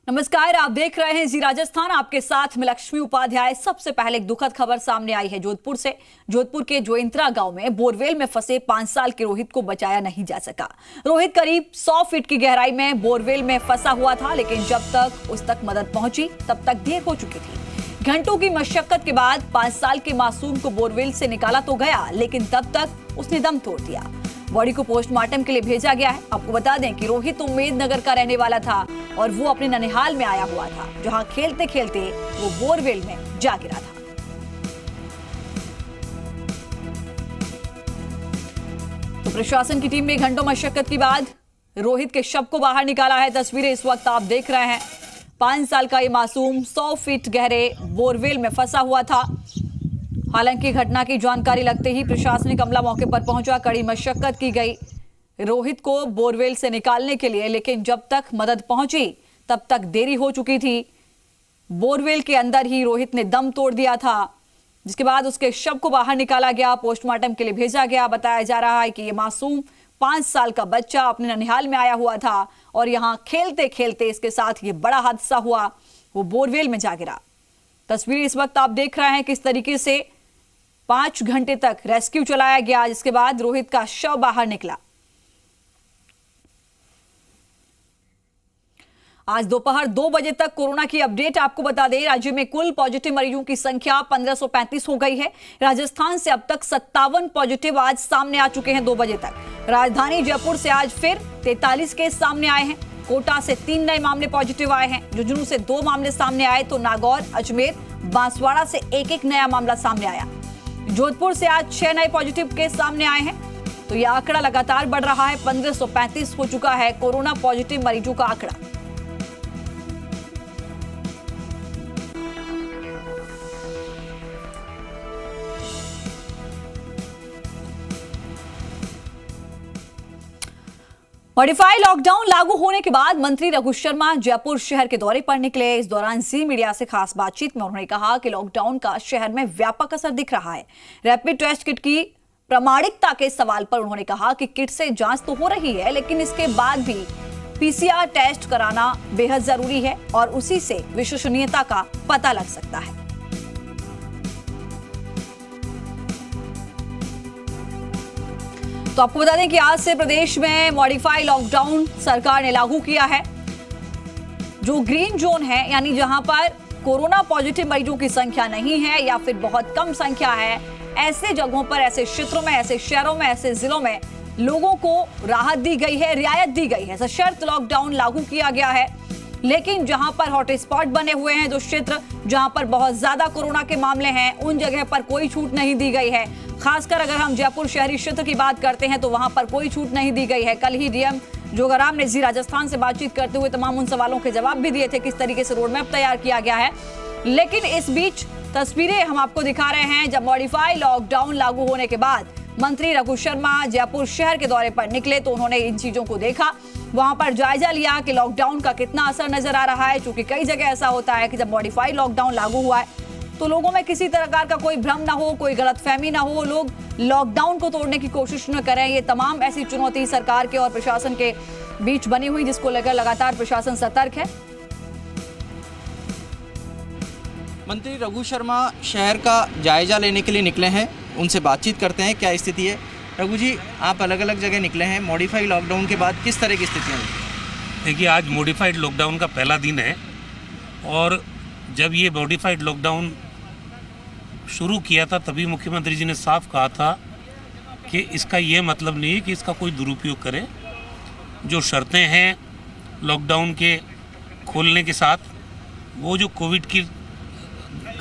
नमस्कार, आप देख रहे हैं जी राजस्थान। आपके साथ मैं लक्ष्मी उपाध्याय। सबसे पहले एक दुखद खबर सामने आई है जोधपुर से। जोधपुर के जोइंत्रा गांव में बोरवेल में फंसे 5 साल के रोहित को बचाया नहीं जा सका। रोहित करीब 100 फीट की गहराई में बोरवेल में फंसा हुआ था, लेकिन जब तक उस तक मदद पहुंची तब तक देर हो चुकी थी। घंटों की मशक्कत के बाद 5 साल के मासूम को बोरवेल से निकाला तो गया, लेकिन तब तक उसने दम तोड़ दिया। बॉडी को पोस्टमार्टम के लिए भेजा गया है। आपको बता दें कि रोहित उम्मेदनगर का रहने वाला था और वो अपने ननिहाल में आया हुआ था, जहां खेलते खेलते वो बोरवेल में जा गिरा था। तो प्रशासन की टीम ने घंटों मशक्कत के बाद रोहित के शव को बाहर निकाला है। तस्वीरें इस वक्त आप देख रहे हैं। 5 साल का ये मासूम 100 फीट गहरे बोरवेल में फंसा हुआ था। हालांकि घटना की जानकारी लगते ही प्रशासनिक अमला मौके पर पहुंचा। कड़ी मशक्कत की गई रोहित को बोरवेल से निकालने के लिए, लेकिन जब तक मदद पहुंची तब तक देरी हो चुकी थी। बोरवेल के अंदर ही रोहित ने दम तोड़ दिया था, जिसके बाद उसके शव को बाहर निकाला गया, पोस्टमार्टम के लिए भेजा गया। बताया जा रहा है कि ये मासूम 5 साल का बच्चा अपने ननिहाल में आया हुआ था और यहां खेलते खेलते इसके साथ ये बड़ा हादसा हुआ। वो बोरवेल में जा गिरा। तस्वीर इस वक्त आप देख रहे हैं किस तरीके से 5 घंटे तक रेस्क्यू चलाया गया, जिसके बाद रोहित का शव बाहर निकला। आज दोपहर 2 बजे तक कोरोना की अपडेट आपको बता दें। राज्य में कुल पॉजिटिव मरीजों की संख्या 1535 हो गई है। राजस्थान से अब तक 57 पॉजिटिव आज सामने आ चुके हैं 2 बजे तक। राजधानी जयपुर से आज फिर 43 केस सामने आए हैं। कोटा से 3 नए मामले पॉजिटिव आए हैं। झुंझुनू से 2 मामले सामने आए, तो नागौर, अजमेर, बांसवाड़ा से एक नया मामला सामने आया। जोधपुर से आज 6 नए पॉजिटिव केस सामने आए हैं। तो यह आंकड़ा लगातार बढ़ रहा है। 1535 हो चुका है कोरोना पॉजिटिव मरीजों का आंकड़ा। मॉडिफाइड लॉकडाउन लागू होने के बाद मंत्री रघु शर्मा जयपुर शहर के दौरे पर निकले। इस दौरान जी मीडिया से खास बातचीत में उन्होंने कहा कि लॉकडाउन का शहर में व्यापक असर दिख रहा है। रैपिड टेस्ट किट की प्रामाणिकता के सवाल पर उन्होंने कहा कि किट से जांच तो हो रही है, लेकिन इसके बाद भी पीसीआर टेस्ट कराना बेहद जरूरी है और उसी से विश्वसनीयता का पता लग सकता है। तो आपको बता दें कि आज से प्रदेश में मॉडिफाइड लॉकडाउन सरकार ने लागू किया है। जो ग्रीन जोन है, यानी जहां पर कोरोना पॉजिटिव मरीजों की संख्या नहीं है या फिर बहुत कम संख्या है, ऐसे जगहों पर, ऐसे क्षेत्रों में, ऐसे शहरों में, ऐसे जिलों में लोगों को राहत दी गई है, रियायत दी गई है। सशर्त लॉकडाउन लागू किया गया है। लेकिन जहां पर हॉटस्पॉट बने हुए हैं, जो क्षेत्र जहां पर बहुत ज्यादा कोरोना के मामले हैं, उन जगह पर कोई छूट नहीं दी गई है। खासकर अगर हम जयपुर शहरी क्षेत्र की बात करते हैं तो वहां पर कोई छूट नहीं दी गई है। कल ही डीएम जोगाराम ने जी राजस्थान से बातचीत करते हुए तमाम उन सवालों के जवाब भी दिए थे, किस तरीके से रोड मैप तैयार किया गया है। लेकिन इस बीच तस्वीरें हम आपको दिखा रहे हैं। जब मॉडिफाइड लॉकडाउन लागू होने के बाद मंत्री रघु शर्मा जयपुर शहर के दौरे पर निकले, तो उन्होंने इन चीजों को देखा, वहां पर जायजा लिया कि लॉकडाउन का कितना असर नजर आ रहा है। क्योंकि कई जगह ऐसा होता है कि जब मॉडिफाइड लॉकडाउन लागू हुआ है तो लोगों में किसी प्रकार का कोई भ्रम ना हो, कोई गलतफहमी ना हो, लोग लॉकडाउन को तोड़ने की कोशिश न करें। ये तमाम ऐसी चुनौती सरकार के और प्रशासन के बीच बनी हुई, जिसको लेकर लगातार प्रशासन सतर्क है। मंत्री रघु शर्मा शहर का जायजा लेने के लिए निकले हैं, उनसे बातचीत करते हैं क्या स्थिति है। रघु जी, आप अलग अलग जगह निकले हैं, मॉडिफाइड लॉकडाउन के बाद किस तरह की स्थितियाँ? देखिए, आज मॉडिफाइड लॉकडाउन का पहला दिन है और जब ये मॉडिफाइड लॉकडाउन शुरू किया था तभी मुख्यमंत्री जी ने साफ कहा था कि इसका ये मतलब नहीं है कि इसका कोई दुरुपयोग करे। जो शर्तें हैं लॉकडाउन के खोलने के साथ, वो जो कोविड की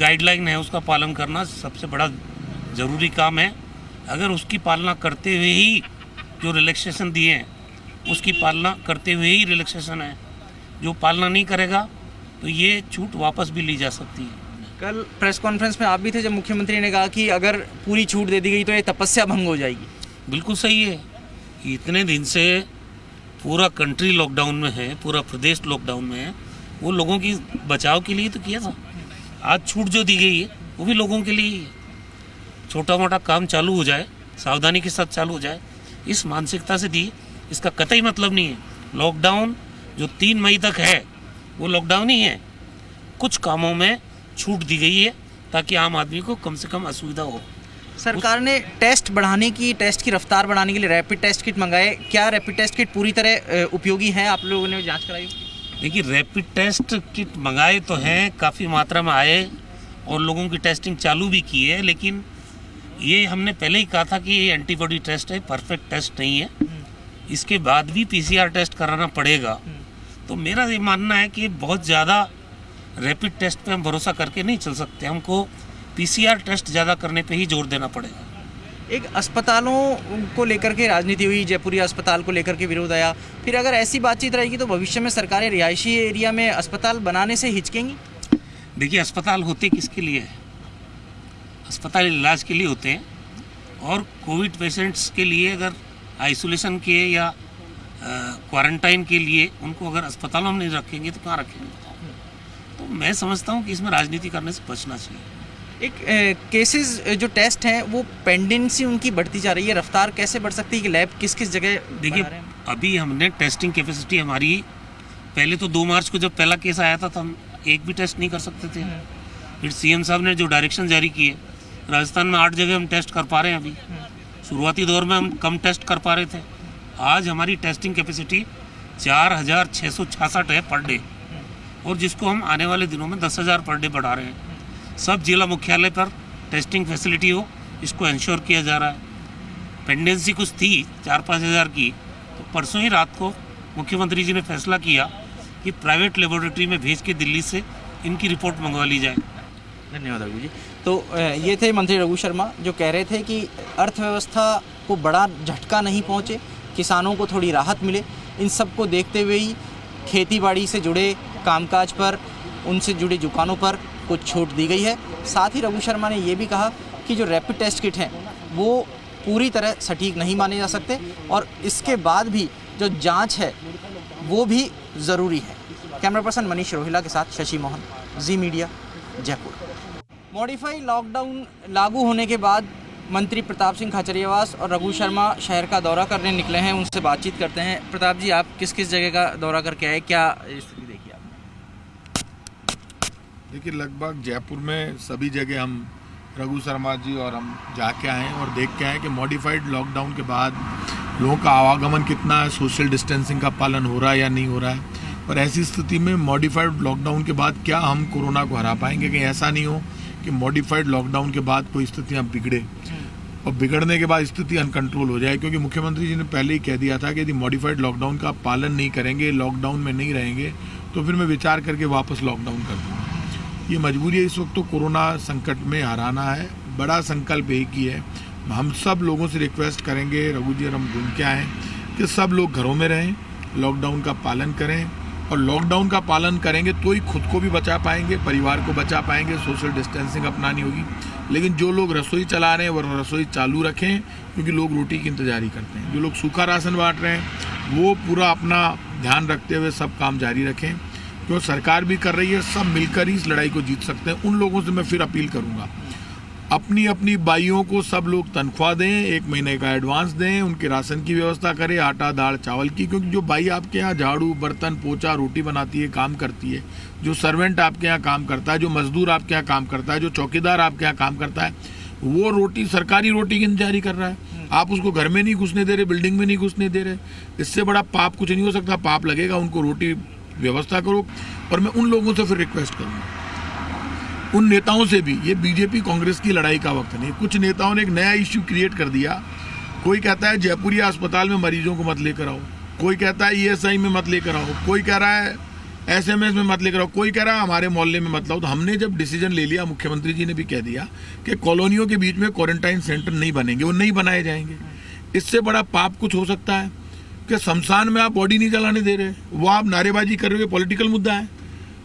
गाइडलाइन है उसका पालन करना सबसे बड़ा ज़रूरी काम है। अगर उसकी पालना करते हुए ही जो रिलैक्सेशन दिए हैं उसकी पालना करते हुए ही रिलैक्सेशन है, जो पालना नहीं करेगा तो ये छूट वापस भी ली जा सकती है। कल प्रेस कॉन्फ्रेंस में आप भी थे जब मुख्यमंत्री ने कहा कि अगर पूरी छूट दे दी गई तो ये तपस्या भंग हो जाएगी। बिल्कुल सही है। इतने दिन से पूरा कंट्री लॉकडाउन में है, पूरा प्रदेश लॉकडाउन में है, वो लोगों की बचाव के लिए तो किया था। आज छूट जो दी गई है वो भी लोगों के लिए ही है। छोटा मोटा काम चालू हो जाए, सावधानी के साथ चालू हो जाए, इस मानसिकता से दी। इसका कतई मतलब नहीं है लॉकडाउन जो 3 मई तक है वो लॉकडाउन ही है। कुछ कामों में छूट दी गई है ताकि आम आदमी को कम से कम असुविधा हो। सरकार ने टेस्ट की रफ्तार बढ़ाने के लिए रैपिड टेस्ट किट मंगाए। क्या रैपिड टेस्ट किट पूरी तरह उपयोगी है? आप लोगों ने जांच कराई? देखिए, रैपिड टेस्ट किट मंगाए तो हैं, काफ़ी मात्रा में आए और लोगों की टेस्टिंग चालू भी की है, लेकिन ये हमने पहले ही कहा था कि ये एंटीबॉडी टेस्ट है, परफेक्ट टेस्ट नहीं है। इसके बाद भी PCR टेस्ट कराना पड़ेगा। तो मेरा ये मानना है कि बहुत ज़्यादा रैपिड टेस्ट पे हम भरोसा करके नहीं चल सकते, हमको PCR टेस्ट ज़्यादा करने पे ही जोर देना पड़ेगा। एक अस्पतालों को लेकर के राजनीति हुई, जयपुरी अस्पताल को लेकर के विरोध आया। फिर अगर ऐसी बातचीत रहेगी तो भविष्य में सरकारें रिहायशी एरिया में अस्पताल बनाने से हिचकेंगी? देखिए, अस्पताल होते किसके लिए है? अस्पताल इलाज के लिए होते हैं, और कोविड पेशेंट्स के लिए अगर आइसोलेशन के या क्वारंटाइन के लिए उनको अगर अस्पतालों में नहीं रखेंगे तो कहाँ रखेंगे बताओ? तो मैं समझता हूँ कि इसमें राजनीति करने से बचना चाहिए। एक केसेस जो टेस्ट हैं वो पेंडेंसी उनकी बढ़ती जा रही है, रफ्तार कैसे बढ़ सकती है कि लैब किस किस जगह? देखिए, अभी हमने टेस्टिंग कैपेसिटी हमारी, पहले तो 2 मार्च को जब पहला केस आया था तो हम एक भी टेस्ट नहीं कर सकते थे। फिर CM साहब ने जो डायरेक्शन जारी किए, राजस्थान में 8 जगह हम टेस्ट कर पा रहे हैं। अभी शुरुआती दौर में हम कम टेस्ट कर पा रहे थे। आज हमारी टेस्टिंग कैपेसिटी 4666 है पर डे, और जिसको हम आने वाले दिनों में 10,000 पर डे बढ़ा रहे हैं। सब जिला मुख्यालय पर टेस्टिंग फैसिलिटी हो, इसको इंश्योर किया जा रहा है। पेंडेंसी कुछ थी 4-5 हज़ार की, तो परसों ही रात को मुख्यमंत्री जी ने फैसला किया कि प्राइवेट लेबोरेटरी में भेज के दिल्ली से इनकी रिपोर्ट मंगवा ली जाए। धन्यवाद रघु जी। तो ये थे मंत्री रघु शर्मा जो कह रहे थे कि अर्थव्यवस्था को बड़ा झटका नहीं पहुँचे, किसानों को थोड़ी राहत मिले। इन सब को देखते हुए ही खेतीबाड़ी से जुड़े कामकाज पर, उनसे जुड़ी दुकानों पर कुछ छूट दी गई है। साथ ही रघु शर्मा ने ये भी कहा कि जो रैपिड टेस्ट किट हैं वो पूरी तरह सटीक नहीं माने जा सकते, और इसके बाद भी जो जांच है वो भी ज़रूरी है। कैमरा पर्सन मनीष रोहिला के साथ शशि मोहन, जी मीडिया, जयपुर। मॉडिफाई लॉकडाउन लागू होने के बाद मंत्री प्रताप सिंह खाचरियावास और रघु शर्मा शहर का दौरा करने निकले हैं, उनसे बातचीत करते हैं। प्रताप जी, आप किस किस जगह का दौरा करके आए, क्या स्थिति देखी आपने? देखिए, लगभग जयपुर में सभी जगह हम रघु शर्मा जी और हम जाके आए और देख के आए कि मॉडिफाइड लॉकडाउन के बाद लोगों का आवागमन कितना है, सोशल डिस्टेंसिंग का पालन हो रहा है या नहीं हो रहा है। और ऐसी स्थिति में मॉडिफाइड लॉकडाउन के बाद क्या हम कोरोना को हरा पाएंगे? कहीं ऐसा नहीं हो कि मॉडिफाइड लॉकडाउन के बाद कोई स्थितियाँ बिगड़े और बिगड़ने के बाद स्थिति अनकंट्रोल हो जाए। क्योंकि मुख्यमंत्री जी ने पहले ही कह दिया था कि यदि मॉडिफाइड लॉकडाउन का पालन नहीं करेंगे, लॉकडाउन में नहीं रहेंगे, तो फिर मैं विचार करके वापस लॉकडाउन कर दूँगा। ये मजबूरी है इस वक्त तो कोरोना संकट में हराना है। बड़ा संकल्प एक ही है। हम सब लोगों से रिक्वेस्ट करेंगे, रघु जी और हम घूम के आएँ, कि सब लोग घरों में रहें, लॉकडाउन का पालन करें, और लॉकडाउन का पालन करेंगे तो ही खुद को भी बचा पाएंगे, परिवार को बचा पाएंगे, सोशल डिस्टेंसिंग अपनानी होगी। लेकिन जो लोग रसोई चला रहे हैं वो रसोई चालू रखें, क्योंकि लोग रोटी की इंतजारी करते हैं। जो लोग सूखा राशन बांट रहे हैं वो पूरा अपना ध्यान रखते हुए सब काम जारी रखें, क्योंकि सरकार भी कर रही है। सब मिलकर ही इस लड़ाई को जीत सकते हैं। उन लोगों से मैं फिर अपील करूँगा, अपनी अपनी बाइयों को सब लोग तनख्वाह दें, 1 महीने का एडवांस दें, उनके राशन की व्यवस्था करें, आटा दाल चावल की। क्योंकि जो बाई आपके यहाँ झाड़ू बर्तन पोछा रोटी बनाती है, काम करती है, जो सर्वेंट आपके यहाँ काम करता है, जो मजदूर आपके यहाँ काम करता है, जो चौकीदार आपके यहाँ काम करता है, वो रोटी, सरकारी रोटी की इंतजारी कर रहा है। आप उसको घर में नहीं घुसने दे रहे, बिल्डिंग में नहीं घुसने दे रहे। इससे बड़ा पाप कुछ नहीं हो सकता। पाप लगेगा, उनको रोटी व्यवस्था करो। और मैं उन लोगों से फिर रिक्वेस्ट करूँगा, उन नेताओं से भी, ये बीजेपी कांग्रेस की लड़ाई का वक्त नहीं। कुछ नेताओं ने एक नया इश्यू क्रिएट कर दिया। कोई कहता है जयपुरिया अस्पताल में मरीजों को मत लेकर आओ, कोई कहता है ESI में मत लेकर आओ, कोई कह रहा है SMS में मत लेकर आओ, कोई कह रहा है हमारे मोहल्ले में मत लाओ। तो हमने जब डिसीजन ले लिया, मुख्यमंत्री जी ने भी कह दिया कि कॉलोनियों के बीच में क्वारंटाइन सेंटर नहीं बनेंगे, वो नहीं बनाए जाएंगे। इससे बड़ा पाप कुछ हो सकता है कि शमशान में आप बॉडी नहीं जलाने दे रहे, वो आप नारेबाजी कर रहे हो, पॉलिटिकल मुद्दा है।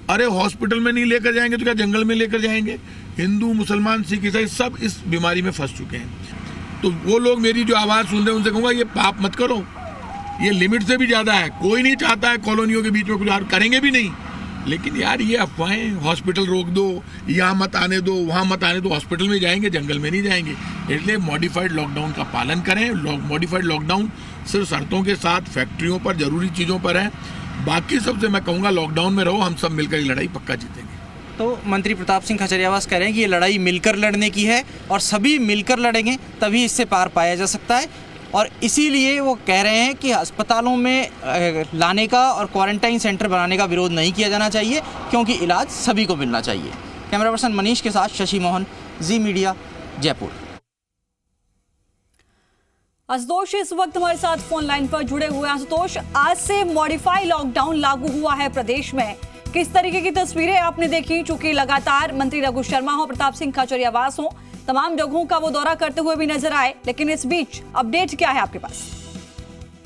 अरे हॉस्पिटल में नहीं लेकर जाएंगे तो क्या जंगल में लेकर जाएंगे? हिंदू मुसलमान सिख ईसाई सब इस बीमारी में फंस चुके हैं। तो वो लोग मेरी जो आवाज़ सुन रहे हैं उनसे कहूँगा, ये पाप मत करो, ये लिमिट से भी ज़्यादा है। कोई नहीं चाहता है कॉलोनियों के बीच में कुछ, करेंगे भी नहीं। लेकिन यार ये अफवाहें, हॉस्पिटल रोक दो, यहाँ मत आने दो, वहाँ मत आने दो, हॉस्पिटल में जाएंगे, जंगल में नहीं जाएंगे। इसलिए मॉडिफाइड लॉकडाउन का पालन करें। मॉडिफाइड लॉकडाउन सिर्फ शर्तों के साथ फैक्ट्रियों पर, जरूरी चीज़ों पर है। बाकी सबसे मैं कहूँगा लॉकडाउन में रहो, हम सब मिलकर ये लड़ाई पक्का जीतेंगे। तो मंत्री प्रताप सिंह खचरियावास कह रहे हैं कि ये लड़ाई मिलकर लड़ने की है और सभी मिलकर लड़ेंगे तभी इससे पार पाया जा सकता है, और इसीलिए वो कह रहे हैं कि अस्पतालों में लाने का और क्वारंटाइन सेंटर बनाने का विरोध नहीं किया जाना चाहिए क्योंकि इलाज सभी को मिलना चाहिए। कैमरा पर्सन मनीष के साथ शशि मोहन, जी मीडिया, जयपुर। आशुतोष इस वक्त हमारे साथ फोन लाइन पर जुड़े हुए हैं। आशुतोष, आज से मॉडिफाई लॉकडाउन लागू हुआ है प्रदेश में, किस तरीके की तस्वीरें आपने देखी? चूंकि लगातार मंत्री रघु शर्मा हो, प्रताप सिंह खचरियावास हो, तमाम जगहों का वो दौरा करते हुए भी नजर आए, लेकिन इस बीच अपडेट क्या है आपके पास?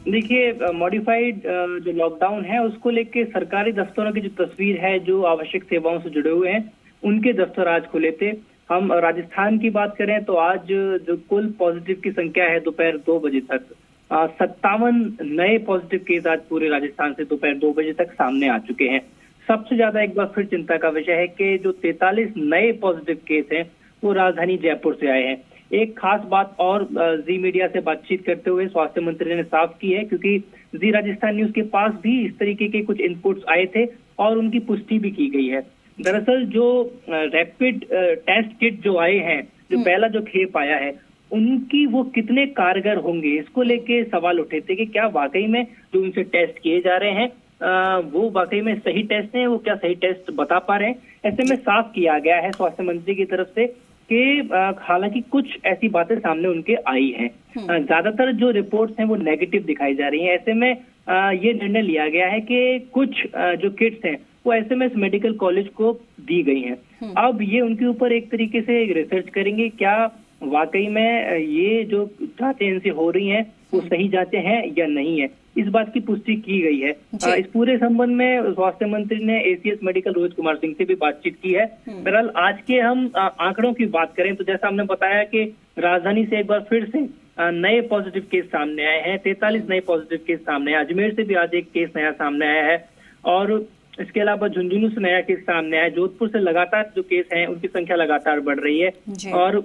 देखिए, मॉडिफाइड जो लॉकडाउन है उसको लेके सरकारी दफ्तरों की जो तस्वीर है, जो आवश्यक सेवाओं से जुड़े हुए हैं उनके दफ्तर आज खुले थे। हम राजस्थान की बात करें तो आज जो कुल पॉजिटिव की संख्या है दोपहर 2 बजे तक 57 नए पॉजिटिव केस आज पूरे राजस्थान से दोपहर 2 बजे तक सामने आ चुके हैं। सबसे ज्यादा एक बार फिर चिंता का विषय है कि जो 43 नए पॉजिटिव केस हैं वो राजधानी जयपुर से आए हैं। एक खास बात और जी मीडिया से बातचीत करते हुए स्वास्थ्य मंत्री ने साफ की है, क्योंकि जी राजस्थान न्यूज के पास भी इस तरीके के कुछ इनपुट्स आए थे और उनकी पुष्टि भी की गई है। दरअसल जो रैपिड टेस्ट किट जो आए हैं, जो पहला जो खेप आया है, उनकी वो कितने कारगर होंगे, इसको लेके सवाल उठे थे कि क्या वाकई में जो उनसे टेस्ट किए जा रहे हैं वो वाकई में सही टेस्ट हैं, वो क्या सही टेस्ट बता पा रहे हैं। ऐसे में साफ किया गया है स्वास्थ्य मंत्री की तरफ से कि हालांकि कुछ ऐसी बातें सामने उनके आई हैं, ज्यादातर जो रिपोर्ट्स हैं वो नेगेटिव दिखाई जा रही हैं। ऐसे में ये निर्णय लिया गया है कि कुछ जो किट्स हैं वो एसएमएस मेडिकल कॉलेज को दी गई हैं। अब ये उनके ऊपर एक तरीके से रिसर्च करेंगे, क्या वाकई में ये जो जांचें इनसे हो रही हैं वो सही जांचें हैं या नहीं है, इस बात की पुष्टि की गई है। इस पूरे संबंध में स्वास्थ्य मंत्री ने एसीएस मेडिकल रोहित कुमार सिंह से भी बातचीत की है। बहरहाल आज के हम आंकड़ों की बात करें तो जैसा हमने बताया कि राजधानी से एक बार फिर से नए पॉजिटिव केस सामने आए हैं, 43 नए पॉजिटिव केस सामने आए। अजमेर से भी आज एक केस नया सामने आया है और इसके अलावा झुंझुनू से नया केस सामने आया। जोधपुर से लगातार जो केस हैं उनकी संख्या लगातार बढ़ रही है। और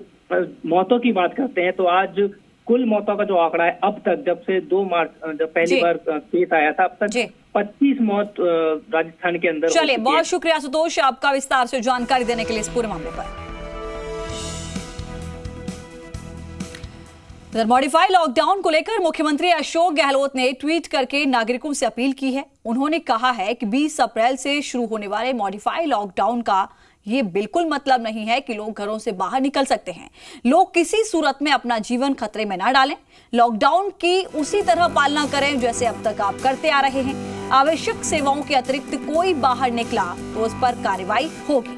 मौतों की बात करते हैं तो आज कुल मौतों का जो आंकड़ा है अब तक, जब से 2 मार्च जब पहली बार केस आया था, अब तक 25 मौत राजस्थान के अंदर। चलिए, बहुत शुक्रिया आशुतोष आपका विस्तार से जानकारी देने के लिए इस पूरे मामले पर। मॉडिफाई लॉकडाउन को लेकर मुख्यमंत्री अशोक गहलोत ने ट्वीट करके नागरिकों से अपील की है। उन्होंने कहा है कि 20 अप्रैल से शुरू होने वाले मॉडिफाई लॉकडाउन का ये बिल्कुल मतलब नहीं है कि लोग घरों से बाहर निकल सकते हैं। लोग किसी सूरत में अपना जीवन खतरे में ना डालें। लॉकडाउन की उसी तरह पालना करें जैसे अब तक आप करते आ रहे हैं। आवश्यक सेवाओं के अतिरिक्त कोई बाहर निकला तो उस पर कार्रवाई होगी।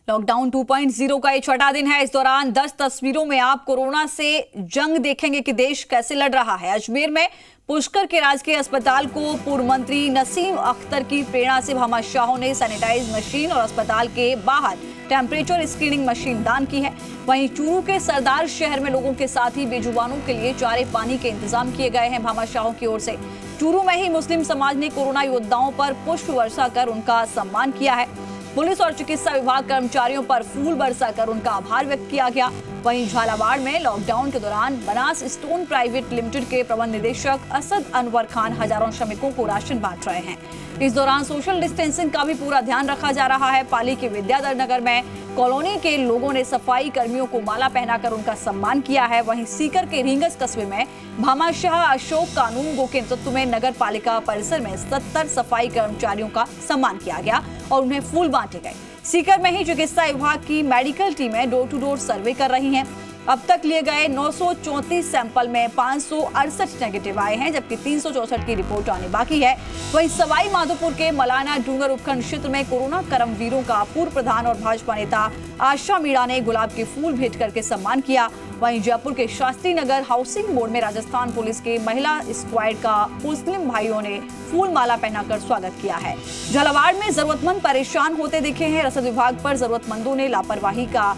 लॉकडाउन 2.0 का ये छठा दिन है। इस दौरान 10 तस्वीरों में आप कोरोना से जंग देखेंगे कि देश कैसे लड़ रहा है। अजमेर में पुष्कर के राजकीय अस्पताल को पूर्व मंत्री नसीम अख्तर की प्रेरणा से भामाशाहों ने सैनिटाइज मशीन और अस्पताल के बाहर टेम्परेचर स्क्रीनिंग मशीन दान की है। वहीं चूरू के सरदार शहर में लोगों के साथ ही बेजुबानों के लिए चारे पानी के इंतजाम किए गए हैं भामाशाहों की ओर से। चूरू में ही मुस्लिम समाज ने कोरोना योद्धाओं पर पुष्प वर्षा कर उनका सम्मान किया है। पुलिस और चिकित्सा विभाग कर्मचारियों पर फूल बरसाकर उनका आभार व्यक्त किया गया। वहीं झालावाड़ में लॉकडाउन के दौरान बनास स्टोन प्राइवेट लिमिटेड के प्रबंध निदेशक असद अनवर खान हजारों श्रमिकों को राशन बांट रहे हैं। इस दौरान सोशल डिस्टेंसिंग का भी पूरा ध्यान रखा जा रहा है। पाली के विद्याधर नगर में कॉलोनी के लोगों ने सफाई कर्मियों को माला पहनाकर उनका सम्मान किया है। वहीं सीकर के रींगस कस्बे में भामाशाह अशोक कानूनगो के नेतृत्व में नगर पालिका परिसर में 70 सफाई कर्मचारियों का सम्मान किया गया और उन्हें फूल बांटे गए। सीकर में ही चिकित्सा विभाग की मेडिकल टीमें डोर टू डोर सर्वे कर रही हैं। अब तक लिए गए 934 सैंपल में 568 नेगेटिव आए हैं, जबकि 364 की रिपोर्ट आने बाकी है। वहीं सवाई माधोपुर के मलाना डूंगर उपखंड क्षेत्र में कोरोना कर्मवीरों का पूर्व प्रधान और भाजपा नेता आशा मीणा ने गुलाब के फूल भेंट करके सम्मान किया। वहीं जयपुर के शास्त्री नगर हाउसिंग बोर्ड में राजस्थान पुलिस के महिला स्क्वाड का मुस्लिम भाइयों ने फूल माला पहनाकर स्वागत किया है। झालावाड़ में जरूरतमंद परेशान होते दिखे हैं। रसद विभाग पर जरूरतमंदों ने लापरवाही का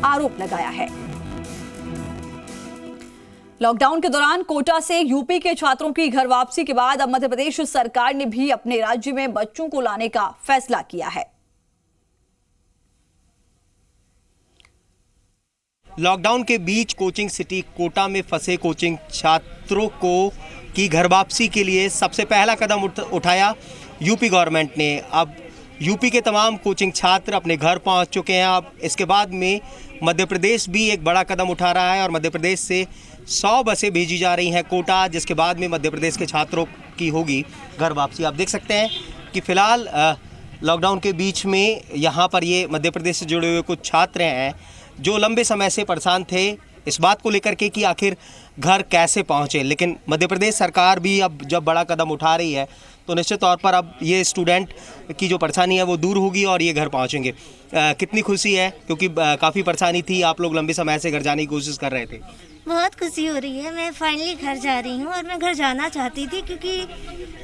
आरोप लगाया है। लॉकडाउन के दौरान कोटा से यूपी के छात्रों की घर वापसी के बाद अब मध्य प्रदेश सरकार ने भी अपने राज्य में बच्चों को लाने का फैसला किया है। लॉकडाउन के बीच कोचिंग सिटी कोटा में फंसे कोचिंग छात्रों की घर वापसी के लिए सबसे पहला कदम उठाया यूपी गवर्नमेंट ने। अब यूपी के तमाम कोचिंग छात्र अपने घर पहुंच चुके हैं। अब इसके बाद में मध्य प्रदेश भी एक बड़ा कदम उठा रहा है और मध्य प्रदेश से 100 बसें भेजी जा रही हैं कोटा, जिसके बाद में मध्य प्रदेश के छात्रों की होगी घर वापसी। आप देख सकते हैं कि फ़िलहाल लॉकडाउन के बीच में यहाँ पर ये मध्य प्रदेश से जुड़े हुए कुछ छात्र हैं जो लंबे समय से परेशान थे इस बात को लेकर के कि आखिर घर कैसे पहुँचे। लेकिन मध्य प्रदेश सरकार भी अब जब बड़ा कदम उठा रही है तो निश्चित तौर पर अब ये स्टूडेंट की जो परेशानी है वो दूर होगी और ये घर पहुँचेंगे। कितनी खुशी है, क्योंकि काफ़ी परेशानी थी, आप लोग लंबे समय से घर जाने की कोशिश कर रहे थे। बहुत खुशी हो रही है, मैं फाइनली घर जा रही हूँ और मैं घर जाना चाहती थी क्योंकि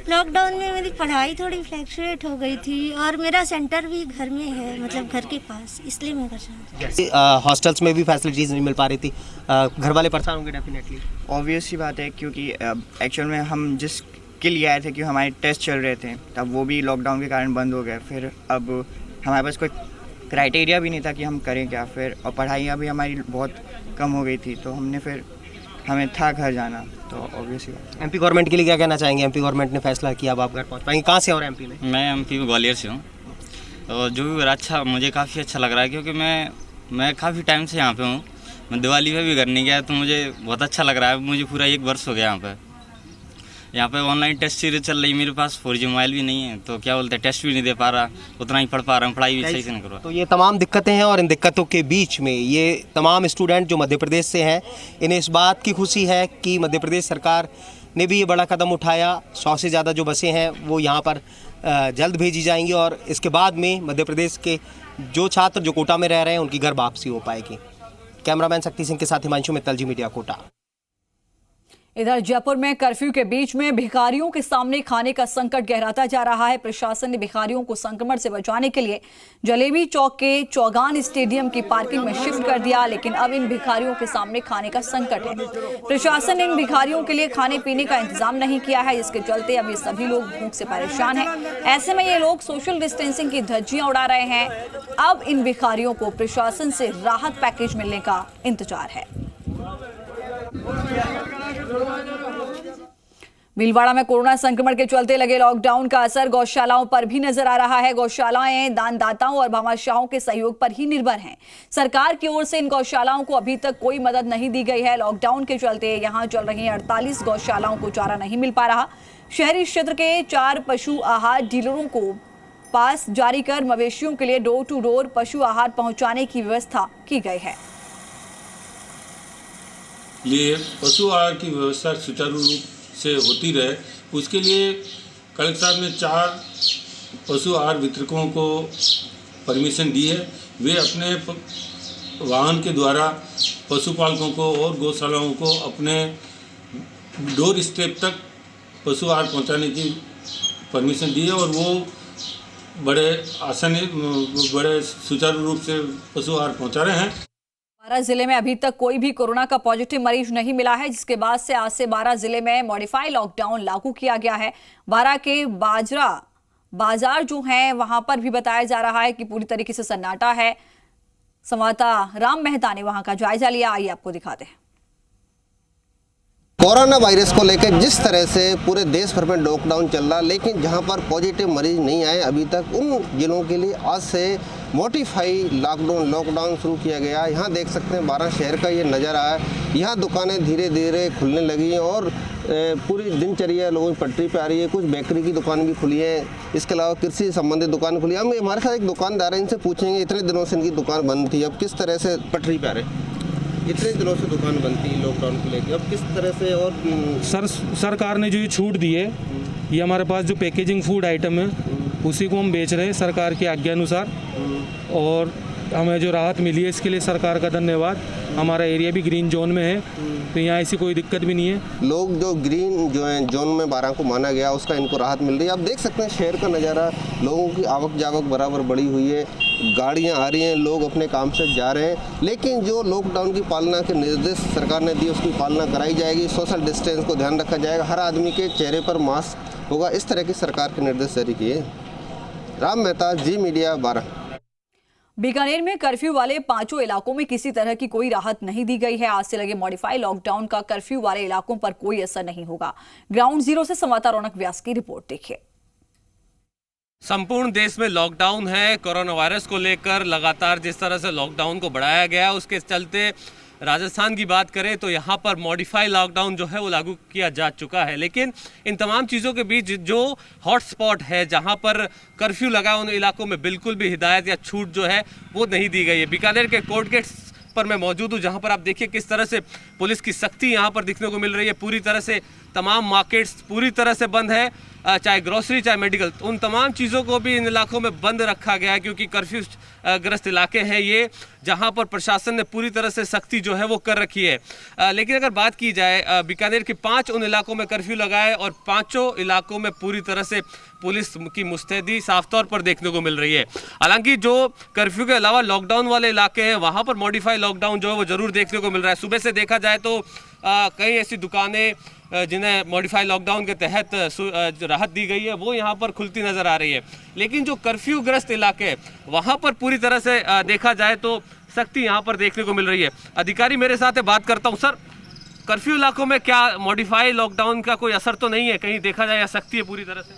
लॉकडाउन में मेरी पढ़ाई थोड़ी फ्लक्चुएट हो गई थी और मेरा सेंटर भी घर में है, मतलब घर के पास, इसलिए मैं घर जाना। हॉस्टल्स में भी फैसिलिटीज़ नहीं मिल पा रही थी, घर वाले परेशान होंगे डेफिनेटली। ऑब्वियस ही बात है क्योंकि एक्चुअल में हम जिसके लिए आए थे कि हमारे टेस्ट चल रहे थे तब वो भी लॉकडाउन के कारण बंद हो गए। फिर अब हमारे पास कोई क्राइटेरिया भी नहीं था कि हम करें क्या, फिर और पढ़ाइयाँ भी हमारी बहुत कम हो गई थी तो हमें था घर जाना। तो ऑब्वियसली एमपी गवर्नमेंट के लिए क्या कहना चाहेंगे? एमपी गवर्नमेंट ने फैसला किया अब आप घर पहुँच पाएंगे। कहाँ से और एमपी में? मैं एमपी ग्वालियर से हूँ और जो भी अच्छा मुझे काफ़ी अच्छा लग रहा है क्योंकि मैं काफ़ी टाइम से यहाँ पे हूँ। मैं दिवाली पे भी घर नहीं गया तो मुझे बहुत अच्छा लग रहा है। मुझे पूरा 1 वर्ष हो गया यहाँ पे ऑनलाइन टेस्ट सीरीज चल रही है। मेरे पास 4G मोबाइल भी नहीं है तो क्या बोलते हैं टेस्ट भी नहीं दे पा रहा, उतना ही पढ़ पा रहा हूँ, पढ़ाई भी सही से नहीं कर रहा। तो ये तमाम दिक्कतें हैं और इन दिक्कतों के बीच में ये तमाम स्टूडेंट जो मध्य प्रदेश से हैं इन्हें इस बात की खुशी है कि मध्य प्रदेश सरकार ने भी ये बड़ा कदम उठाया। 100 से ज़्यादा जो बसें हैं वो यहाँ पर जल्द भेजी जाएंगी और इसके बाद में मध्य प्रदेश के जो छात्र जो कोटा में रह रहे हैं उनकी घर वापसी हो पाएगी। कैमरामैन शक्ति सिंह के साथ हिमांशु मित्तल, जी मीडिया, कोटा। इधर जयपुर में कर्फ्यू के बीच में भिखारियों के सामने खाने का संकट गहराता जा रहा है। प्रशासन ने भिखारियों को संक्रमण से बचाने के लिए जलेबी चौक के चौगान स्टेडियम की पार्किंग में शिफ्ट कर दिया, लेकिन अब इन भिखारियों के सामने खाने का संकट है। प्रशासन ने इन भिखारियों के लिए खाने पीने का इंतजाम नहीं किया है, जिसके चलते अब ये सभी लोग भूख से परेशान हैं। ऐसे में ये लोग सोशल डिस्टेंसिंग की धज्जियां उड़ा रहे हैं। अब इन भिखारियों को प्रशासन से राहत पैकेज मिलने का इंतजार है। भीलवाड़ा में कोरोना संक्रमण के चलते लगे लॉकडाउन का असर गौशालाओं पर भी नजर आ रहा है। गौशालाएं दानदाताओं और भामाशाहों के सहयोग पर ही निर्भर हैं। सरकार की ओर से इन गौशालाओं को अभी तक कोई मदद नहीं दी गई है। लॉकडाउन के चलते यहां चल रही 48 गौशालाओं को चारा नहीं मिल पा रहा। शहरी क्षेत्र के 4 पशु आहार डीलरों को पास जारी कर मवेशियों के लिए डोर टू डोर पशु आहार पहुंचाने की व्यवस्था की गई है। ये पशु आहार की व्यवस्था सुचारू रूप से होती रहे, उसके लिए कलेक्टर साहब ने 4 पशु आहार वितरकों को परमिशन दी है। वे अपने वाहन के द्वारा पशुपालकों को और गौशालाओं को अपने डोर स्टेप तक पशु आहार पहुंचाने की परमिशन दी है और वो बड़े आसानी बड़े सुचारू रूप से पशु आहार पहुंचा रहे हैं। बारां जिले में अभी तक कोई भी कोरोना का पॉजिटिव मरीज नहीं मिला है, जिसके बाद से आज से बारां जिले में मॉडिफाइड लॉकडाउन लागू किया गया है। बारां के बाजरा बाजार जो है वहां पर भी बताया जा रहा है कि पूरी तरीके से सन्नाटा है। संवाददाता राम मेहता ने वहां का जायजा लिया, आइए आपको दिखाते हैं। कोरोना वायरस को लेकर जिस तरह से पूरे देश भर में लॉकडाउन चल रहा, लेकिन जहां पर पॉजिटिव मरीज नहीं आए अभी तक, उन जिलों के लिए आज से मॉडिफाइड लॉकडाउन शुरू किया गया। यहां देख सकते हैं बारां शहर का ये नज़ारा है। यहां दुकानें धीरे धीरे खुलने लगी हैं और पूरी दिनचर्या लोगों की पटरी पे आ रही है। कुछ बेकरी की दुकान भी खुली है, इसके अलावा कृषि संबंधित दुकान खुली है। हम हमारे साथ एक दुकानदार है, इनसे पूछेंगे इतने दिनों से इनकी दुकान बंद थी, अब किस तरह से पटरी पे आ रहे? इतने दिनों से दुकान बंद थी लॉकडाउन को लेकर, अब किस तरह से? और सरकार ने जो ये छूट दी है, ये हमारे पास जो पैकेजिंग फूड आइटम है उसी को हम बेच रहे हैं सरकार की आज्ञा अनुसार, और हमें जो राहत मिली है इसके लिए सरकार का धन्यवाद। हमारा एरिया भी ग्रीन जोन में है तो यहाँ ऐसी कोई दिक्कत भी नहीं है। लोग जो ग्रीन जो है जोन में बारां को माना गया उसका इनको राहत मिल रही है। आप देख सकते हैं शहर का नज़ारा, लोगों की आवक जावक बराबर बढ़ी हुई है, गाड़ियाँ आ रही हैं, लोग अपने काम से जा रहे हैं। लेकिन जो लॉकडाउन की पालना के निर्देश सरकार ने दिए उसकी पालना कराई जाएगी। सोशल डिस्टेंस को ध्यान रखा जाएगा, हर आदमी के चेहरे पर मास्क होगा, इस तरह की सरकार के निर्देश जारी किए। राम मेहता, जी मीडिया, बारां। बीकानेर में कर्फ्यू वाले 5 इलाकों में किसी तरह की कोई राहत नहीं दी गई है। आज से लगे मॉडिफाइड लॉकडाउन का कर्फ्यू वाले इलाकों पर कोई असर नहीं होगा। ग्राउंड जीरो से संवाददाता रौनक व्यास की रिपोर्ट देखिए। संपूर्ण देश में लॉकडाउन है। कोरोना वायरस को लेकर लगातार जिस तरह से लॉकडाउन को बढ़ाया गया, उसके चलते राजस्थान की बात करें तो यहाँ पर मॉडिफाइड लॉकडाउन जो है वो लागू किया जा चुका है। लेकिन इन तमाम चीज़ों के बीच जो हॉटस्पॉट है, जहाँ पर कर्फ्यू लगा, उन इलाकों में बिल्कुल भी हिदायत या छूट जो है वो नहीं दी गई है। बीकानेर के कोर्ट गेट्स पर मैं मौजूद हूँ, जहाँ पर आप देखिए किस तरह से पुलिस की सख्ती यहाँ पर दिखने को मिल रही है। पूरी तरह से तमाम मार्केट्स पूरी तरह से बंद है, चाहे ग्रोसरी चाहे मेडिकल, उन तमाम चीज़ों को भी इन इलाकों में बंद रखा गया है, क्योंकि कर्फ्यू ग्रस्त इलाके हैं ये, जहां पर प्रशासन ने पूरी तरह से सख्ती जो है वो कर रखी है। लेकिन अगर बात की जाए बीकानेर के 5 उन इलाकों में कर्फ्यू लगा है और 5 इलाकों में पूरी तरह से पुलिस की मुस्तैदी साफ तौर पर देखने को मिल रही है। हालांकि जो कर्फ्यू के अलावा लॉकडाउन वाले इलाके हैं वहां पर मॉडिफाइड लॉकडाउन जो है वो जरूर देखने को मिल रहा है। सुबह से देखा जाए तो कई ऐसी दुकानें जिन्हें मॉडिफाइड लॉकडाउन के तहत राहत दी गई है वो यहाँ पर खुलती नज़र आ रही है। लेकिन जो कर्फ्यू ग्रस्त इलाके हैं वहाँ पर पूरी तरह से देखा जाए तो सख्ती यहाँ पर देखने को मिल रही है। अधिकारी मेरे साथ है, बात करता हूँ। सर, कर्फ्यू इलाकों में क्या मॉडिफाइड लॉकडाउन का कोई असर तो नहीं है, कहीं देखा जाए या सख्ती है पूरी तरह से?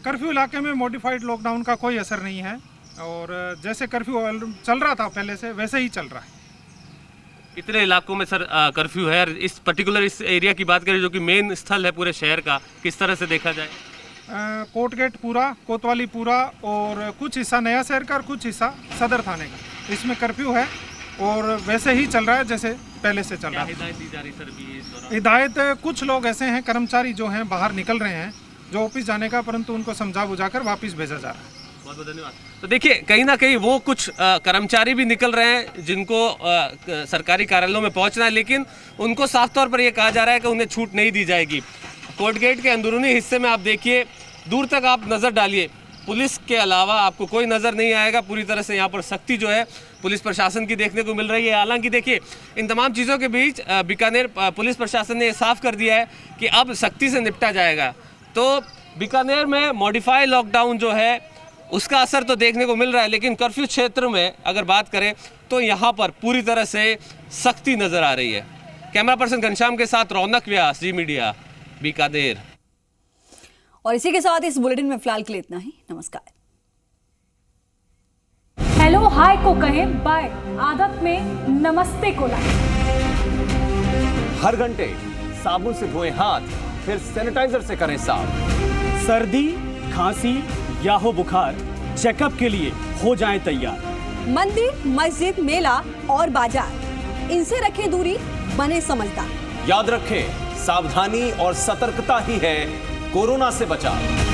कर्फ्यू इलाके में मॉडिफाइड लॉकडाउन का कोई असर नहीं है और जैसे कर्फ्यू चल रहा था पहले से वैसे ही चल रहा है। कितने इलाकों में सर कर्फ्यू है? इस पर्टिकुलर इस एरिया की बात करें जो कि मेन स्थल है पूरे शहर का, किस तरह से देखा जाए? कोर्ट गेट पूरा, कोतवाली पूरा और कुछ हिस्सा नया शहर का और कुछ हिस्सा सदर थाने का, इसमें कर्फ्यू है और वैसे ही चल रहा है जैसे पहले से चल रहा है। हिदायत दी जा रही सर भी इस दौरान? हिदायत कुछ लोग ऐसे हैं कर्मचारी जो हैं बाहर निकल रहे हैं जो ऑफिस जाने का, परंतु उनको समझा बुझाकर वापस भेजा जा रहा है। बहुत बहुत धन्यवाद। तो देखिए कहीं ना कहीं वो कुछ कर्मचारी भी निकल रहे हैं जिनको सरकारी कार्यालयों में पहुंचना है, लेकिन उनको साफ तौर पर यह कहा जा रहा है कि उन्हें छूट नहीं दी जाएगी। कोर्ट गेट के अंदरूनी हिस्से में आप देखिए, दूर तक आप नज़र डालिए, पुलिस के अलावा आपको कोई नज़र नहीं आएगा। पूरी तरह से यहाँ पर सख्ती जो है पुलिस प्रशासन की देखने को मिल रही है। हालांकि देखिए इन तमाम चीज़ों के बीच बीकानेर पुलिस प्रशासन ने साफ कर दिया है कि अब सख्ती से निपटा जाएगा। तो बीकानेर में मॉडिफाइड लॉकडाउन जो है उसका असर तो देखने को मिल रहा है, लेकिन कर्फ्यू क्षेत्र में अगर बात करें तो यहाँ पर पूरी तरह से सख्ती नज़र आ रही है। कैमरा पर्सन घनश्याम के साथ रौनक व्यास, जी मीडिया, बीकानेर। और इसी के साथ इस बुलेटिन में फिलहाल के लिए इतना ही। नमस्कार। हेलो हाय को कहें बाय, आदत में नमस्ते को लाएं। हर घंटे साबुन से धोएं हाथ, फिर सैनिटाइजर से करें साफ। सर्दी, खांसी या हो बुखार, चेकअप के लिए हो जाएं तैयार। मंदिर, मस्जिद, मेला और बाजार, इनसे रखें दूरी, बने समझदार। याद रखें, सावधानी और सतर्कता ही है कोरोना से बचाव।